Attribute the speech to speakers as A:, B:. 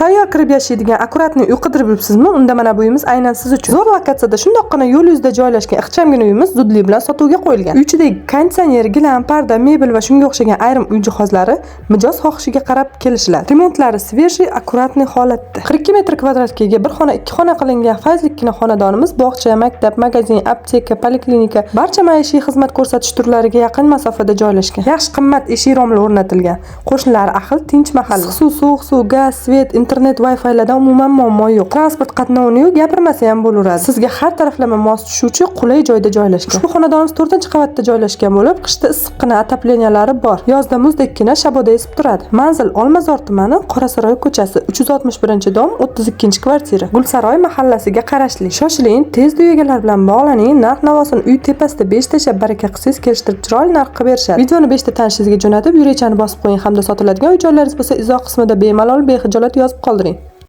A: Tayyor kirib yashaydigan akkuratniy uy qidirib yuribsizmi? Unda mana bu uyimiz aynan siz uchun. Zo'r lokatsiyada shundoqqina yo'l yuzida joylashgan ixchamgina uyimiz zudlik bilan sotuvga qo'yilgan. Uy ichidagi konditsioner, gilam, parda, mebel va shunga o'xshagan ayrim uy jihozlari mijoz xohishiga qarab kelishiladi. Remontlari svejiy, akkuratniy holatda. 42 metr kvadratga ega bir xona, ikki xona qilingan fayzlikkina xonadonimiz bog'cha, maktab, magazin, apteka, poliklinika, barcha maishiy xizmat ko'rsatish turlariga yaqin masofada joylashgan. Yaxshi qimmat eshik romlari o'rnatilgan. Qo'shnilar ahil, tinch mahalla. Suv, sovuq suv, gaz, svet, internet, Wi-Fi'lardan umuman muammo yo'q. Transport qatnovi gapirmasa ham bo'laveradi. Sizga har taraflama mos tushuvchi qulay joyda joylashgan. Ushbu xonadonimiz 4-qavatda joylashgan bo'lib, qishda issiqqina otopleniyalari bor. Yozda muzdekkina shaboda esib turadi. Manzil Olmazor tumani, Qorasaroy ko'chasi, 361-dom, 32-kvartira. Gulsaroy mahallasiga qarashli. Shoshiling, tezda egalar bilan bog'laning. Narx-navosini uy tepasida 5 tashlab baraka qilsangiz kelishtirib chiroyli narx qilib berishadi. Videoni 5 ta tanishingizga jo'natib, yurechani bosib qo'ying hamda sotiladigan uy joylaringiz bo'lsa izoh qismida bemalol bexijolat yozib qoldiring.